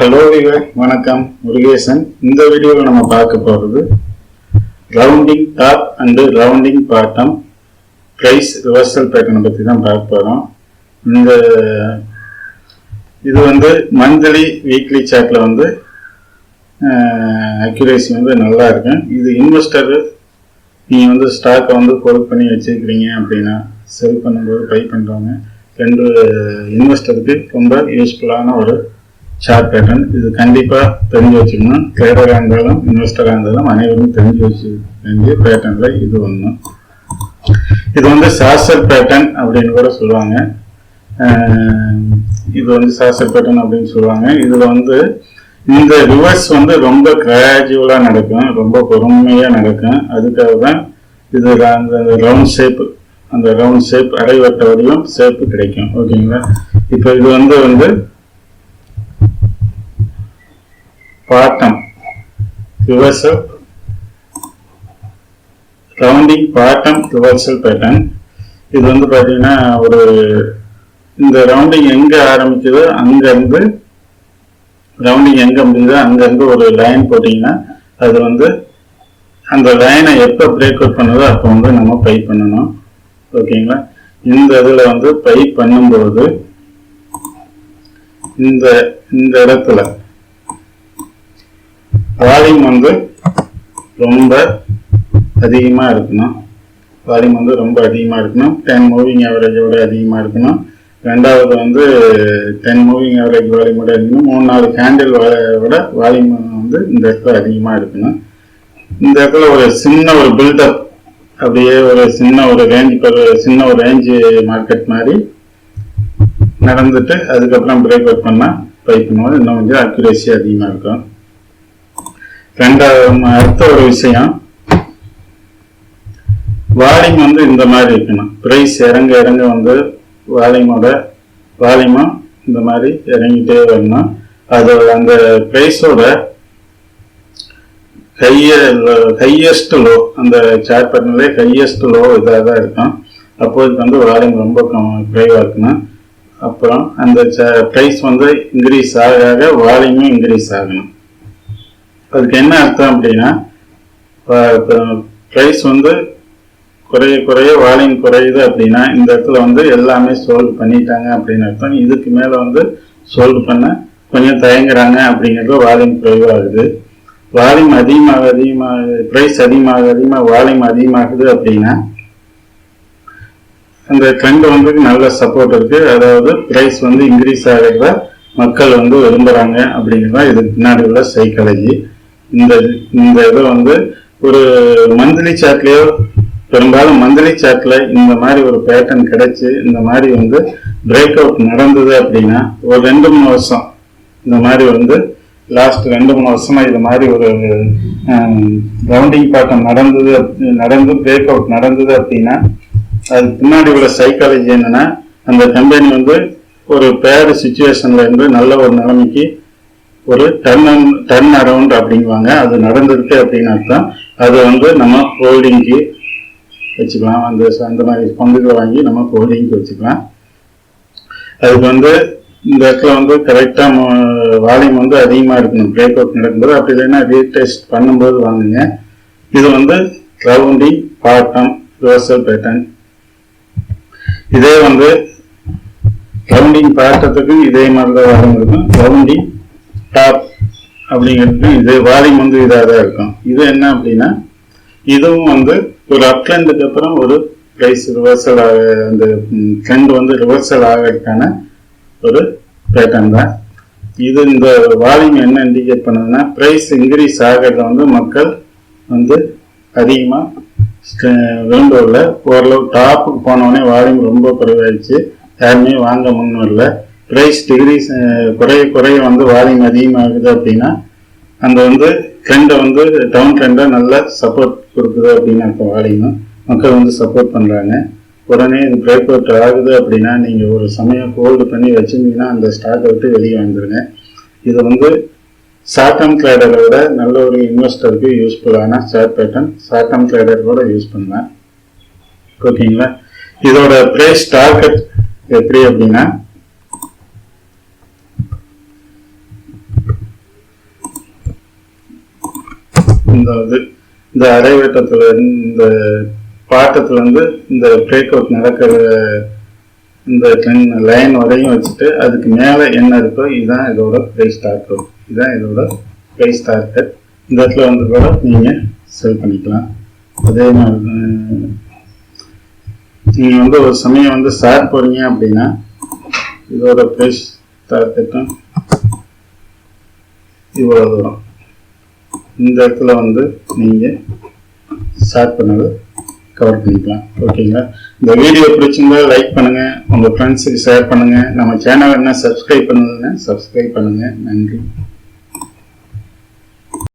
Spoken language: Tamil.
ஹலோ வணக்கம் முருகேசன். இந்த வீடியோவில் நம்ம பார்க்க போகிறது rounding top and rounding bottom price reversal பேட்டர்னை பற்றி தான் பார்க்க போகிறோம். இது வந்து மந்த்லி வீக்லி சார்ட்டில் அக்யூரேசி நல்லா இருக்கு. இது இன்வெஸ்டர் நீங்கள் ஸ்டாக்கை ஹோல்ட் பண்ணி வச்சுருக்கிறீங்க அப்படின்னா செல் பண்ணும்போது பை பண்ணுறவங்க ரெண்டு இன்வெஸ்டருக்கு ரொம்ப யூஸ்ஃபுல்லான ஒரு சார்ட் பேட்டர்ன். இது கண்டிப்பாக தெரிஞ்சு வச்சுக்கணும். ட்ரேடராக இருந்தாலும் இன்வெஸ்டராக இருந்தாலும் அனைவரும் தெரிஞ்சு வச்சு வேண்டிய பேட்டர்னில் இது ஒன்று. இது சாசர் பேட்டர்ன் அப்படின்னு கூட சொல்லுவாங்க. இது சாசர் பேட்டர்ன் அப்படின்னு சொல்லுவாங்க. இதில் இந்த ரிவர்ஸ் ரொம்ப கிராஜுவலாக நடக்கும், ரொம்ப பொறுமையாக நடக்கும். அதுக்காக தான் இது அந்த ரவுண்ட் ஷேப் அரைவட்ட வடிவம் ஷேப்பு கிடைக்கும். ஓகேங்களா? இப்போ இது bottom reversal rounding bottom reversal pattern. இது பார்த்தீங்கன்னா இந்த ரவுண்டிங் எங்க ஆரம்பிக்குதோ அங்கிருந்து ரவுண்டிங் எங்க முடியுதோ அங்கிருந்து ஒரு லைன் போட்டீங்கன்னா அது அந்த லைனை எப்போ பிரேக் அவுட் பண்ணுதோ அப்போ நம்ம பை பண்ணணும். ஓகேங்களா? இந்த இதில் பை பண்ணும்போது இந்த இடத்துல வால்யூம் ரொம்ப அதிகமாக இருக்கணும். வால்யூம் ரொம்ப அதிகமாக இருக்கணும். 10 மூவிங் ஆவரேஜோட அதிகமாக இருக்கணும். ரெண்டாவது 10 மூவிங் ஆவரேஜ் வால்யூமோட இருக்கணும். 3-4 கேண்டில் விட வால்யூம் இந்த இடத்துல அதிகமாக இருக்கணும். இந்த இடத்துல ஒரு சின்ன ஒரு பில்டப் அப்படியே ஒரு சின்ன ஒரு ரேஞ்சு மார்க்கெட் மாதிரி நடந்துட்டு அதுக்கப்புறம் பிரேக் அவுட் பண்ணால் பை பண்ணுவோம். இன்னும் அக்யூரேசி அதிகமாக இருக்கும். அடுத்த ஒரு விஷயம், வால்யூம் இந்த மாதிரி இருக்கணும். பிரைஸ் இறங்க இறங்க வால்யூமும் இந்த மாதிரி இறங்கிட்டே வரணும். அது அந்த பிரைஸோட ஹையஸ்ட் லோ, அந்த சார்ட் பேட்டர்ன்ல ஹையஸ்ட் லோ இதாக தான் இருக்கும். அப்போது வால்யூம் ரொம்ப குறைவாக இருக்கணும். அப்புறம் அந்த பிரைஸ் இன்க்ரீஸ் ஆக வால்யூமும் இன்க்ரீஸ் ஆகணும். அதுக்கு என்ன அர்த்தம் அப்படின்னா, ப்ரைஸ் குறைய குறைய வால்யூம் குறையுது அப்படின்னா இந்த இடத்துல எல்லாமே சோல்டு பண்ணிட்டாங்க அப்படின்னு அர்த்தம். இதுக்கு மேலே சோல்டு பண்ண கொஞ்சம் தயங்குறாங்க அப்படிங்கிறது வால்யூம் குறைவாகுது. வால்யூம் அதிகமாக ப்ரைஸ் அதிகமாக வால்யூம் அதிகமாகுது அப்படின்னா அந்த ட்ரெண்ட் நல்ல சப்போர்ட் இருக்கு. அதாவது ப்ரைஸ் இன்க்ரீஸ் ஆகிறத மக்கள் விரும்புகிறாங்க அப்படிங்கிறதா இதுக்கு பின்னாடி உள்ள சைக்காலஜி. இந்த இதை ஒரு மந்த்லி சார்ட்லயோ, பெரும்பாலும் மந்த்லி சார்ட்ல இந்த மாதிரி ஒரு பேட்டர்ன் கிடைச்சு இந்த மாதிரி பிரேக் அவுட் நடந்தது அப்படின்னா ஒரு 2-3 வருஷம் இந்த மாதிரி லாஸ்ட் 2-3 வருஷமா இது மாதிரி ஒரு ரவுண்டிங் பேட்டர்ன் நடந்து பிரேக் அவுட் நடந்தது அப்படின்னா அதுக்கு பின்னாடி உள்ள சைக்காலஜி என்னன்னா, அந்த கம்பெனி ஒரு பேடு சிச்சுவேஷன்ல இருந்து நல்ல ஒரு நிலைமைக்கு ஒரு டர்ன் அரவுண்ட் அப்படிங்குவாங்க. அது நடந்திருக்கு அப்படின்னு அர்த்தம். அது நம்ம ஹோல்டிங்க்கு வச்சுக்கலாம். அந்த மாதிரி பங்குகளை வாங்கி நம்ம ஹோல்டிங்க்கு வச்சுக்கலாம். அதுக்கு இந்த இடத்துல கரெக்டா வால்யூம் அதிகமா இருக்கணும் பிரேக் அவுட் நடக்கும்போது. அப்படி இல்லைன்னா ரீடெஸ்ட் பண்ணும்போது வாங்குங்க. இது ரவுண்டிங் பாட்டம் ரிவர்சல் பேட்டர்ன். இதே ரவுண்டிங் பாட்டத்துக்கும் இதே மாதிரி தான் வால்யூம் இருக்கும். ரவுண்டிங் டாப் அப்படிங்கிறது இது வால்யூம் இதாக தான் இருக்கும். இது என்ன அப்படின்னா, இதுவும் ஒரு அப்ட்ரெண்டுக்கு அப்புறம் ஒரு பிரைஸ் ரிவர்சல் அந்த ட்ரெண்ட் ரிவர்சல் ஆகிறதுக்கான ஒரு பேட்டர்ன் தான் இது. இந்த வால்யூம் என்ன இண்டிகேட் பண்ணுதுன்னா, பிரைஸ் இன்க்ரீஸ் ஆகிறத மக்கள் அதிகமாக விரும்பவில்லை. ஓரளவு டாப்புக்கு போனோடனே வால்யூம் ரொம்ப குறைவாயிடுச்சு, யாருமே வாங்க முன் வரல. பிரைஸ் டிகிரிஸ் குறைய குறைய வால்யூம் அதிகமாகுது அப்படின்னா அந்த ட்ரெண்டை டவுன் ட்ரெண்டை நல்ல சப்போர்ட் கொடுக்குது அப்படின்னு அர்த்தம். வால்யூம் மக்கள் சப்போர்ட் பண்ணுறாங்க. உடனே இது பிரேக் அவுட் ஆகுது அப்படின்னா நீங்கள் ஒரு சமயம் ஹோல்டு பண்ணி வச்சுருந்தீங்கன்னா அந்த ஸ்டாக்கை விட்டு வெளியே வந்துடுங்க. இது ஷார்ட் டேர்ம் ட்ரேடரை விட நல்ல ஒரு இன்வெஸ்டருக்கு யூஸ்ஃபுல்லான chart pattern. Short term trader கூட யூஸ் பண்ணலாம். ஓகேங்களா? இதோட பிரைஸ் டார்கெட் எப்படி அப்படின்னா, இந்த அரைவட்டத்துல இந்த பாட்டத்துல இந்த பிரேக் அவுட் நடக்கிற இந்த லைன் வரையும் வச்சுட்டு அதுக்கு மேல என்ன இருக்கோ இதுதான் இதோட பிரைஸ் டார்கெட். இதுதான் இதோட பிரைஸ் டார்கெட். இந்த இடத்துல கூட நீங்க செல் பண்ணிக்கலாம். அதே மாதிரி நீங்க ஒரு சமயம் ஷேர் போறீங்க அப்படின்னா இதோட பிரைஸ் டார்கெட்டும் இவ்வளவு தூரம். இந்த இடத்துல நீங்க ஷேர் பண்ணது கவர் பண்ணிக்கலாம். ஓகேங்களா? இந்த வீடியோ பிடிச்சிருந்தா லைக் பண்ணுங்க, உங்க ஃப்ரெண்ட்ஸுக்கு ஷேர் பண்ணுங்க. நம்ம சேனல் என்ன சப்ஸ்கிரைப் பண்ணுங்க, சப்ஸ்கிரைப் பண்ணுங்க. நன்றி.